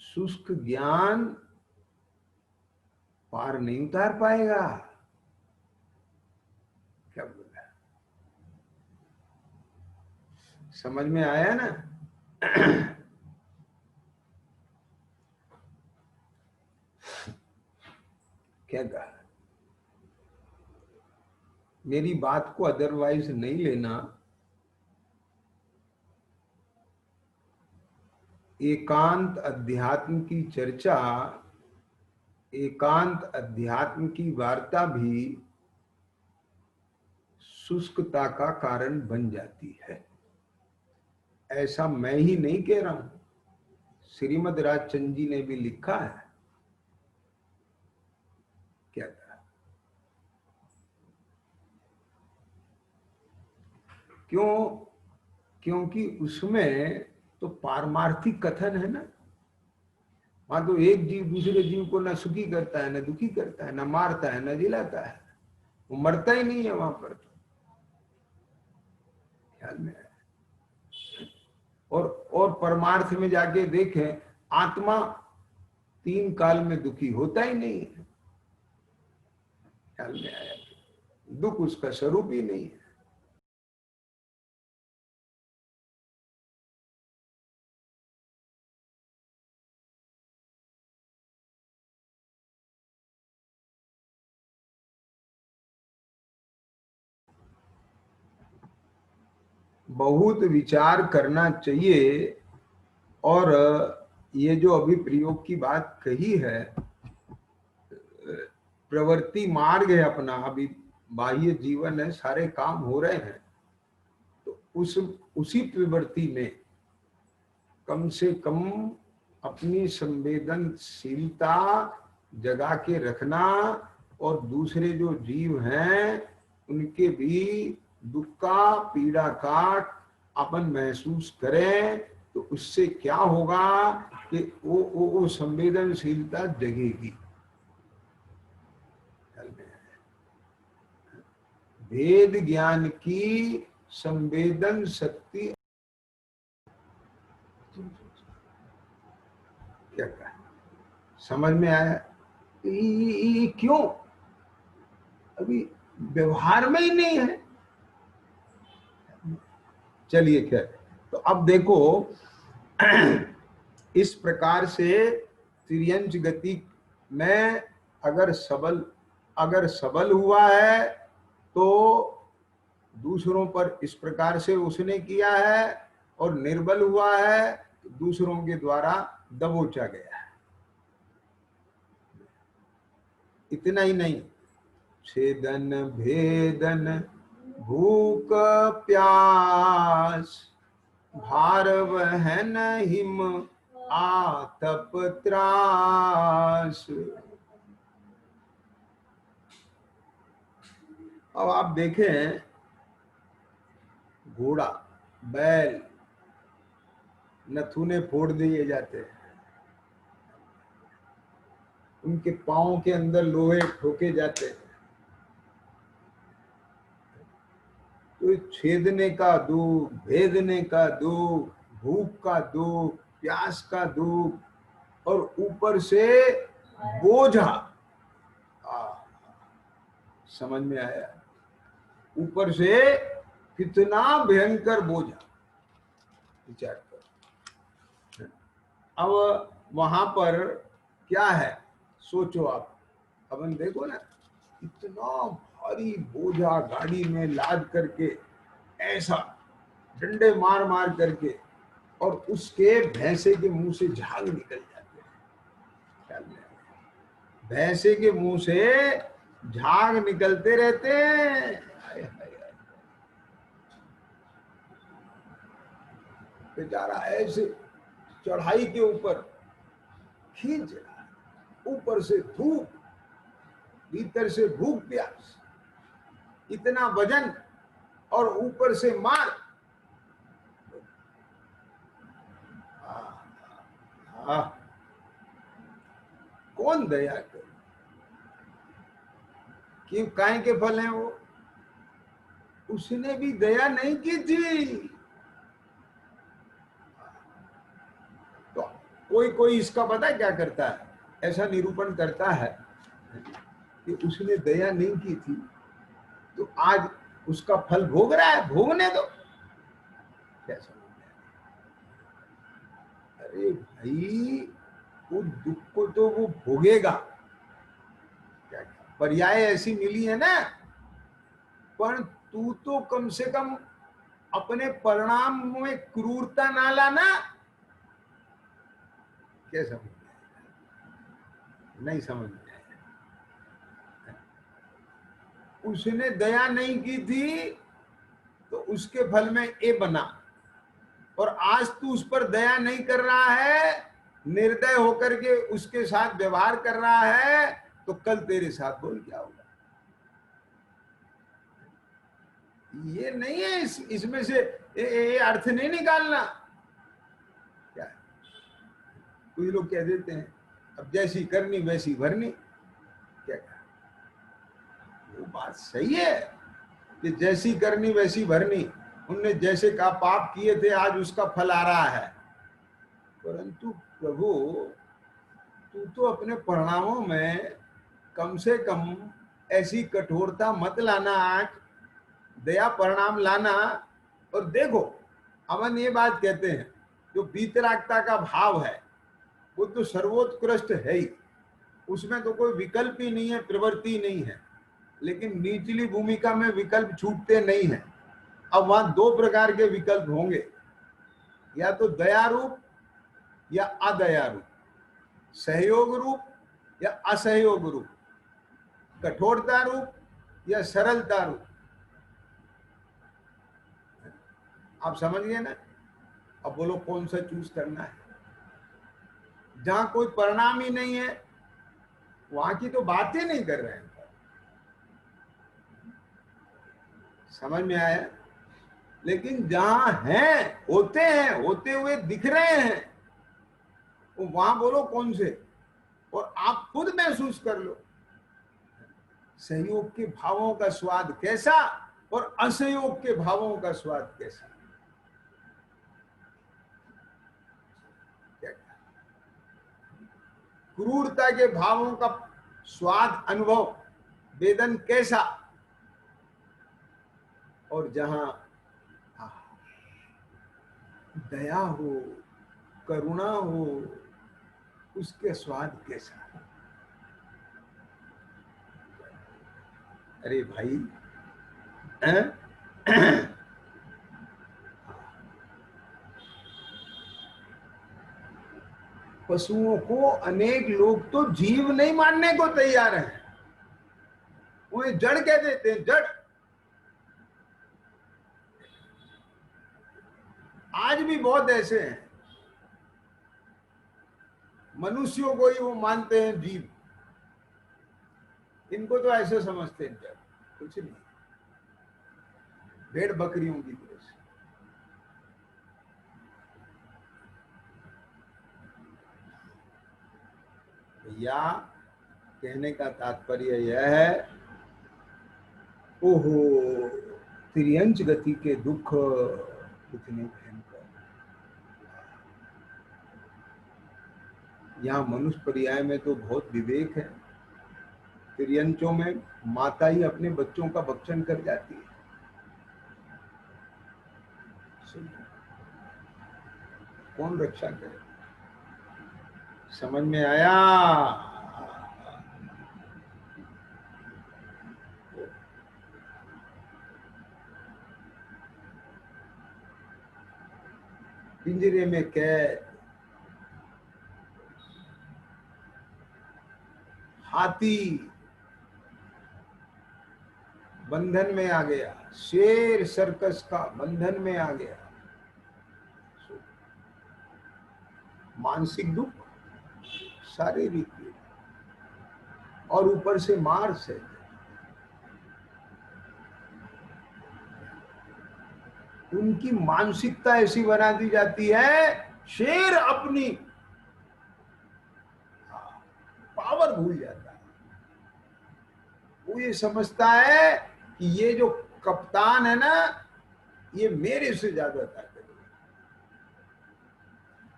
शुष्क ज्ञान पार नहीं उतार पाएगा। क्या बोला, समझ में आया ना? क्या कहा, मेरी बात को अदरवाइज नहीं लेना। एकांत अध्यात्म की चर्चा, एकांत अध्यात्म की वार्ता भी शुष्कता का कारण बन जाती है। ऐसा मैं ही नहीं कह रहा हूं, श्रीमद राजचंद जी ने भी लिखा है। क्या कहा, क्यों? क्योंकि उसमें तो पारमार्थिक कथन है ना। वहां तो एक जीव दूसरे जीव को न सुखी करता है, न दुखी करता है, न मारता है, न जिलाता है। वो मरता ही नहीं है वहां पर तो। ख्याल में है। और परमार्थ में जाके देखें, आत्मा 3 काल में दुखी होता ही नहीं है। ख्याल में आया? दुख उसका स्वरूप ही नहीं है। बहुत विचार करना चाहिए। और ये जो अभी प्रयोग की बात कही है, प्रवृत्ति मार्ग है अपना, अभी बाह्य जीवन है, सारे काम हो रहे हैं, तो उसी प्रवृत्ति में कम से कम अपनी संवेदनशीलता जगा के रखना, और दूसरे जो जीव हैं उनके भी दुख का, पीड़ा का अपन महसूस करें, तो उससे क्या होगा कि वो संवेदनशीलता जगेगी। भेद ज्ञान की संवेदन शक्ति। क्या कहा, समझ में आया? क्यों? अभी व्यवहार में ही नहीं है। चलिए खैर, तो अब देखो इस प्रकार से तिर्यंच गति में अगर सबल हुआ है तो दूसरों पर इस प्रकार से उसने किया है, और निर्बल हुआ है तो दूसरों के द्वारा दबोचा गया है। इतना ही नहीं, छेदन भेदन भूख प्यास, भार वहन हिम आतप त्रास। अब आप देखें, घोड़ा, बैल, नथुने फोड़ दिए जाते हैं, उनके पांव के अंदर लोहे ठोके जाते हैं, तो छेदने का दुख, भेदने का दुख, भूख का दुख, प्यास का दुख, और ऊपर से बोझा। समझ में आया? ऊपर से कितना भयंकर बोझा, विचार करो। अब वहां पर क्या है, सोचो आप। अपन देखो ना, इतना भारी बोझा गाड़ी में लाद करके, ऐसा डंडे मार मार करके, और उसके भैंसे के मुंह से झाग निकल जाते हैं। ख्याल में, भैंसे के मुंह से झाग निकलते रहते हैं। हाय, हाय, हाय। बेचारा ऐसे चढ़ाई के ऊपर खींच रहा है, ऊपर से धूप, भीतर से भूख प्यास, इतना वजन और ऊपर से मार। हाँ, कौन दया करे? क्यों, काय के फल हैं वो? उसने भी दया नहीं की थी। तो कोई कोई इसका पता है क्या करता है, ऐसा निरूपण करता है कि उसने दया नहीं की थी तो आज उसका फल भोग रहा है, भोगने दो। कैसा? अरे भाई, वो दुख को तो वो भोगेगा। क्या पर्याय ऐसी मिली है ना, पर तू तो कम से कम अपने परिणाम में क्रूरता ना लाना। क्या समझ नहीं समझ में आया? उसने दया नहीं की थी तो उसके फल में ए बना, और आज तू उस पर दया नहीं कर रहा है, निर्दय होकर के उसके साथ व्यवहार कर रहा है, तो कल तेरे साथ बोल क्या होगा? ये नहीं है, इसमें से ये अर्थ नहीं निकालना। क्या है? कुछ लोग कह देते हैं अब जैसी करनी वैसी भरनी। क्या कहा? वो बात सही है कि जैसी करनी वैसी भरनी, उनने जैसे का पाप किए थे आज उसका फल आ रहा है। परंतु प्रभु, तू तो अपने परिणामों में कम से कम ऐसी कठोरता मत लाना, आज दया परिणाम लाना। और देखो, अमन ये बात कहते हैं, जो वीतरागता का भाव है वो तो सर्वोत्कृष्ट है ही, उसमें तो कोई विकल्प ही नहीं है, प्रवृत्ति नहीं है। लेकिन निचली भूमिका में विकल्प छूटते नहीं है। अब वहां दो प्रकार के विकल्प होंगे, या तो दया रूप या अदया रूप, सहयोग रूप या असहयोग रूप, कठोरता रूप या सरलता रूप। आप समझ गए ना? अब बोलो कौन सा चूज करना है? जहां कोई परिणाम ही नहीं है वहां की तो बात ही नहीं कर रहे हैं। समझ में आया? लेकिन जहां हैं, होते हैं, होते हुए दिख रहे हैं, तो वहां बोलो कौन से, और आप खुद महसूस कर लो सहयोग के भावों का स्वाद कैसा और असहयोग के भावों का स्वाद कैसा। क्रूरता के भावों का स्वाद, अनुभव, वेदन कैसा, और जहां दया हो, करुणा हो, उसके स्वाद कैसा। अरे भाई, पशुओं को अनेक लोग तो जीव नहीं मानने को तैयार हैं, उन्हें जड़ कह देते हैं, जड़। आज भी बहुत ऐसे हैं, मनुष्यों को ही वो मानते हैं जीव, इनको तो ऐसे समझते हैं जड़, कुछ नहीं, भेड़ बकरियों की तरह से। या कहने का तात्पर्य यह है, ओहो, त्रियंच गति के दुख कितने भयंकर। यहाँ मनुष्य पर्याय में तो बहुत विवेक है, त्रियंचों में माता ही अपने बच्चों का भक्षण कर जाती है। कौन रक्षा करे? समझ में आया? पिंजरे में कैद, हाथी बंधन में आ गया, शेर सर्कस का बंधन में आ गया। मानसिक दुख, शारीरिक दुख और ऊपर से मार से। उनकी मानसिकता ऐसी बना दी जाती है, शेर अपनी पावर भूल जाता है। वो ये समझता है कि ये जो कप्तान है ना, ये मेरे से ज्यादा ताकत है।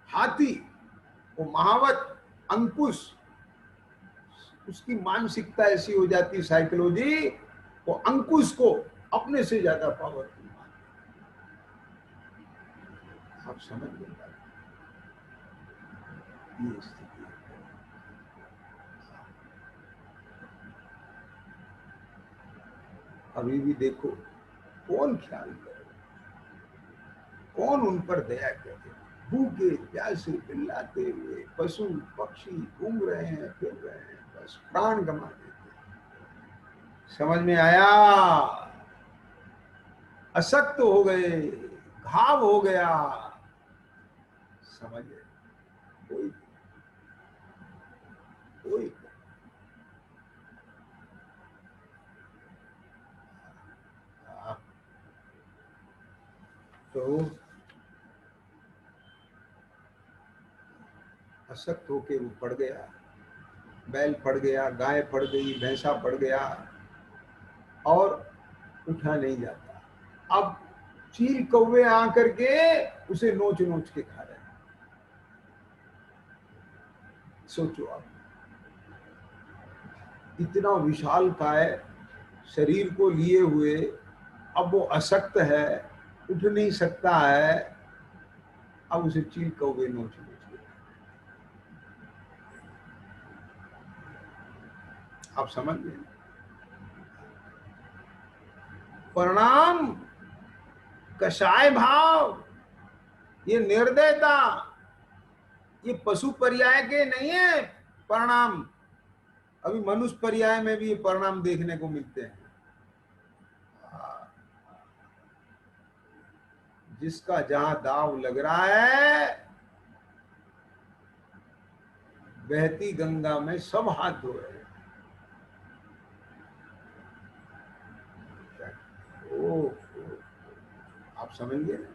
हाथी, वो महावत अंकुश, उसकी मानसिकता ऐसी हो जाती, साइकोलॉजी, वो अंकुश को अपने से ज्यादा पावरफुल मानता। आप समझ नहीं पाते ये स्थिति है। अभी भी देखो, कौन ख्याल करे, कौन उन पर दया करे। भूखे प्यासे चिल्लाते हुए पशु पक्षी घूम रहे हैं, फिर रहे हैं, बस प्राण गंवा देते हैं। समझ में आया? अशक्त हो गए, घाव हो गया। समझ गए? कोई कोई तो अशक्त होके वो पड़ गया, बैल पड़ गया, गाय पड़ गई, भैंसा पड़ गया और उठा नहीं जाता। अब चील कौवे आकर के उसे नोच नोच के खा रहे हैं। सोचो आप, इतना विशाल काय शरीर को लिए हुए, अब वो अशक्त है, उठ नहीं सकता है, अब उसे चील कौवे नोच नोच के। आप समझ गए? परिणाम कषाय भाव, ये निर्दयता, ये पशु पर्याय के नहीं है परिणाम। अभी मनुष्य पर्याय में भी ये परिणाम देखने को मिलते हैं। जिसका जहां दाव लग रहा है, बहती गंगा में सब हाथ धो रहे हैं। ओ, आप समझिए ना,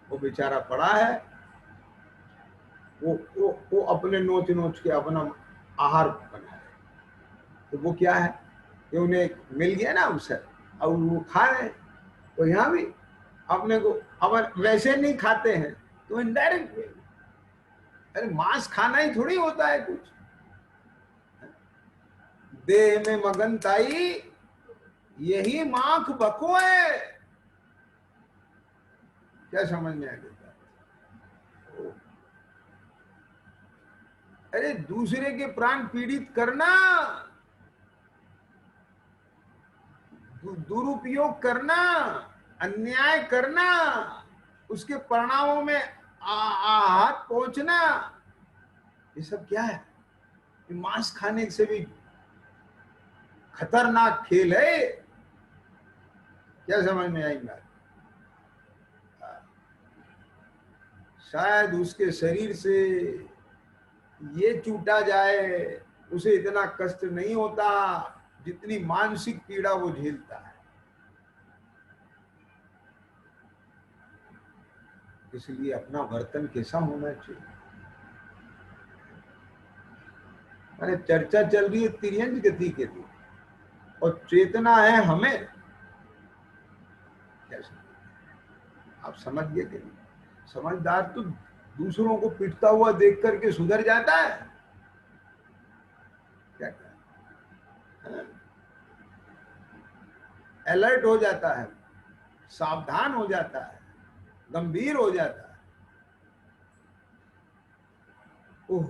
वो बेचारा पड़ा है, वो अपने नोच नोच के अपना आहार बना रहे। तो वो क्या है कि उन्हें मिल गया ना अवसर, और वो खा रहे हैं। तो यहाँ भी अपने को, अब वैसे नहीं खाते हैं तो इनडायरेक्ट, अरे मांस खाना ही थोड़ी होता है कुछ। देह में मगन ताई यही माख बको है। क्या समझ में आ गया? अरे दूसरे के प्राण पीड़ित करना, दुरुपयोग करना, अन्याय करना, उसके परिणामों में आहत पहुंचना, ये सब क्या है? मांस खाने से भी खतरनाक खेल है। क्या समझ में आई बात? शायद उसके शरीर से ये टूटा जाए, उसे इतना कष्ट नहीं होता जितनी मानसिक पीड़ा वो झेलता है। इसलिए अपना वर्तन कैसा होना चाहिए? अरे चर्चा चल रही है तिर्यंज गति के लिए, और चेतना है हमें। कैसे आप समझ गए कि नहीं? समझदार तो दूसरों को पिटता हुआ देख करके सुधर जाता है। क्या अलर्ट हो जाता है, सावधान हो जाता है, गंभीर हो जाता है। ओह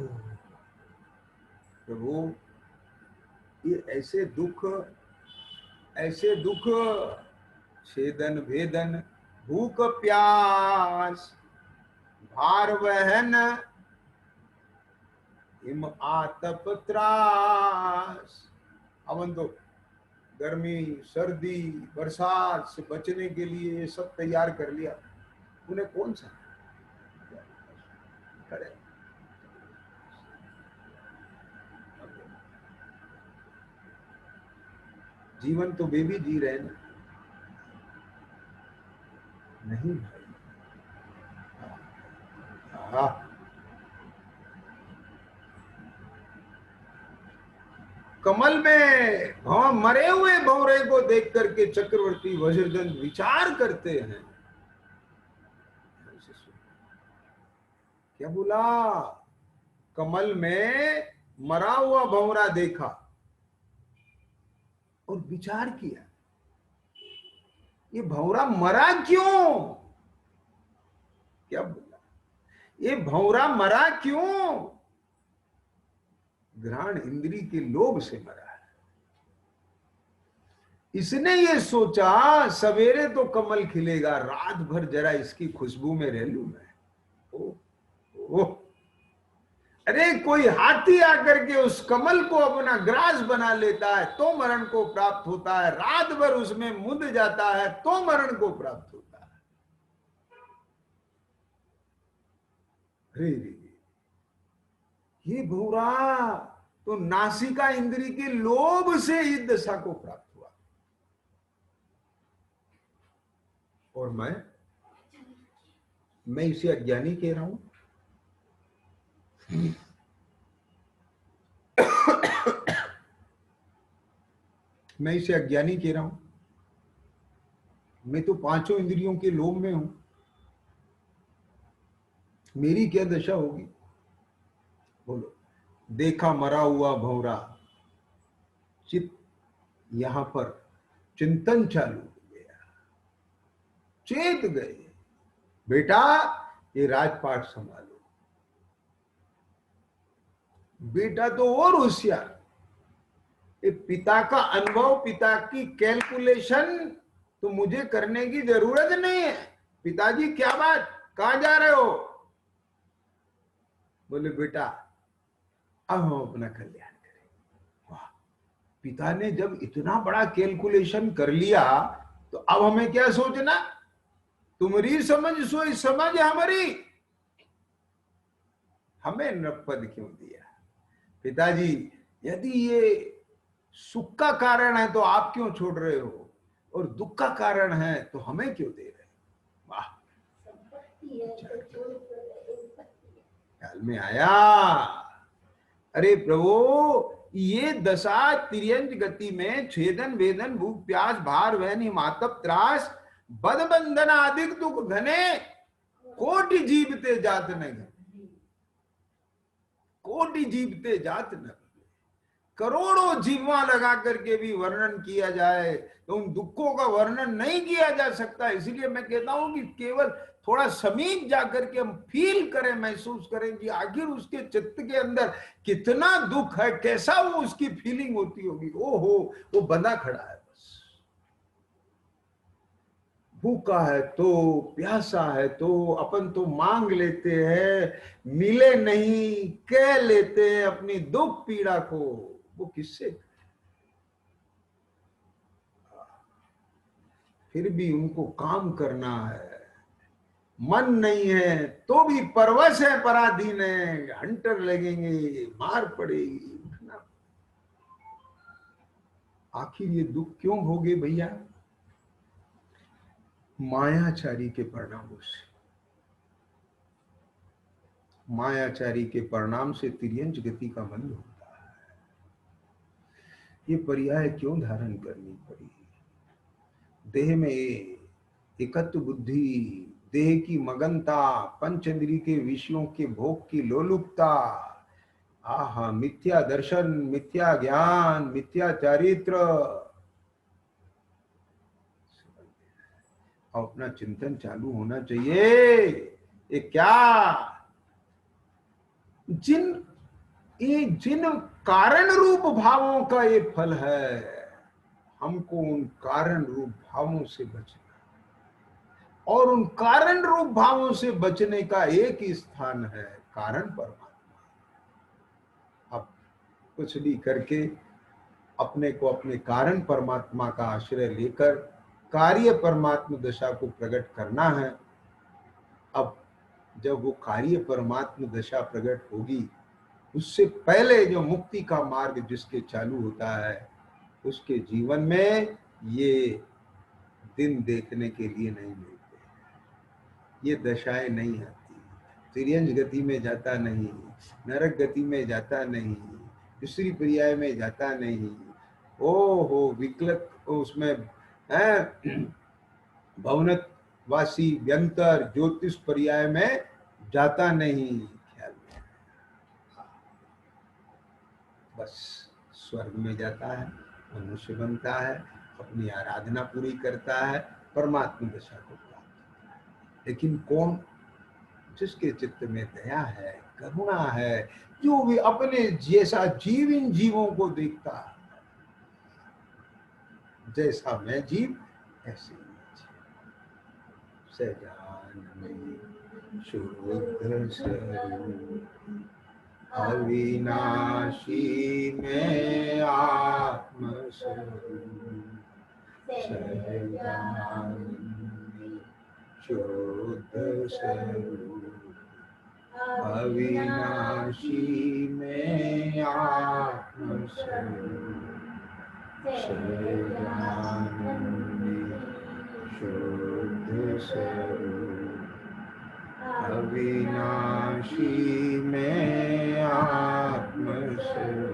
प्रभु, ये ऐसे दुख छेदन भेदन, भूख प्यास, भार वहन, हिम आतप त्रास। अवन तो गर्मी, सर्दी, बरसात से बचने के लिए ये सब तैयार कर लिया, उन्हें कौन सा करे? जीवन तो वे भी जी रहे ना। नहीं भाई, हाँ, कमल में मरे हुए भंवरे को देख करके चक्रवर्ती वज्रदंत विचार करते हैं। क्या बोला? कमल में मरा हुआ भंवरा देखा और विचार किया, ये भंवरा मरा क्यों? क्या बोला? ये भंवरा मरा क्यों? घ्राण इंद्री के लोभ से मरा है। इसने ये सोचा सवेरे तो कमल खिलेगा, रात भर जरा इसकी खुशबू में रह लूं मैं। ओ, ओ, अरे कोई हाथी आकर के उस कमल को अपना ग्रास बना लेता है तो मरण को प्राप्त होता है, रात भर उसमें मुंद जाता है तो मरण को प्राप्त होता है। अरे ये भंवरा तो नासिका इंद्री के लोभ से इस दशा को प्राप्त हुआ। और मैं इसे अज्ञानी कह रहा हूं। मैं इसे अज्ञानी कह रहा हूं। मैं तो पांचों इंद्रियों के लोभ में हूं। मेरी क्या दशा होगी? बोलो। देखा मरा हुआ भंवरा, चित यहां पर चिंतन चालू हो गया, चेत गए, बेटा ये राजपाट संभालो। बेटा तो और होशियार, पिता का अनुभव, पिता की कैलकुलेशन तो मुझे करने की जरूरत नहीं है। पिताजी क्या बात, कहां जा रहे हो? बोले बेटा अब हम अपना कल्याण करें। वाह, पिता ने जब इतना बड़ा कैलकुलेशन कर लिया तो अब हमें क्या सोचना? तुम्हारी समझ सोई समझ हमारी। हमें नृपद क्यों दिया? पिताजी यदि ये सुख का कारण है तो आप क्यों छोड़ रहे हो, और दुख का कारण है तो हमें क्यों दे रहे हो? वाह, ख्याल में आया। अरे प्रभु, ये दशा तिर्यंज गति में छेदन वेदन भूख प्यास भार वहन हिमातप त्रास बद बंधन अधिक दुख घने कोटि जीवते जात न घने। कोटि जीवते जात न, करोड़ों जीवा लगा करके भी वर्णन किया जाए तो उन दुखों का वर्णन नहीं किया जा सकता। इसलिए मैं कहता हूं कि केवल थोड़ा समीप जाकर के हम फील करें, महसूस करें कि आखिर उसके चित्त के अंदर कितना दुख है, कैसा वो उसकी फीलिंग होती होगी। ओहो, वो बंधा खड़ा है, बस भूखा है तो, प्यासा है तो, अपन तो मांग लेते हैं, मिले नहीं कह लेते हैं अपनी दुख पीड़ा को। वो किससे? फिर भी उनको काम करना है, मन नहीं है तो भी परवश है, पराधीन है, हंटर लगेंगे, मार पड़ेगी, उठना। आखिर ये दुख क्यों भोगे भैया? मायाचारी के परिणामों से। मायाचारी के परिणाम से तिर्यंच गति का बंध होता है। ये पर्याय क्यों धारण करनी पड़ी? देह में एकत्व बुद्धि, देह की मगनता, पंचेंद्रिय के विषयों के भोग की लोलुपता, आहा, मिथ्या दर्शन, मिथ्या ज्ञान, मिथ्या चारित्र। अपना चिंतन चालू होना चाहिए। ये क्या, जिन कारण रूप भावों का ये फल है, हमको उन कारण रूप भावों से बचना, और उन कारण रूप भावों से बचने का एक ही स्थान है, कारण परमात्मा। अब कुछ भी करके अपने को अपने कारण परमात्मा का आश्रय लेकर कार्य परमात्मा दशा को प्रकट करना है। अब जब वो कार्य परमात्मा दशा प्रकट होगी, उससे पहले जो मुक्ति का मार्ग जिसके चालू होता है, उसके जीवन में ये दिन देखने के लिए नहीं मिलते, ये दशाएं नहीं आती। तिर्यंज गति में जाता नहीं, नरक गति में जाता नहीं, दूसरी पर्याय में जाता नहीं, ओ हो विकलक उसमें है, भवनवासी व्यंतर ज्योतिष पर्याय में जाता नहीं। ख्याल में बस स्वर्ग में जाता है, मनुष्य बनता है, अपनी आराधना पूरी करता है, परमात्मा दशा को प्राप्त। लेकिन कौन? जिसके चित्त में दया है, करुणा है, जो भी अपने जैसा जीव इन जीवों को देखता है, जैसा मैं जीव ऐसे ही सजानन शुद्ध स्वरूप अविनाशी में आत्म स्वरूप सजानन शुद्ध स्वरूप अविनाशी में आत्म स्वरूप सजानन शुद्ध स्वरूप अविनाशी में आत्म स्वरूप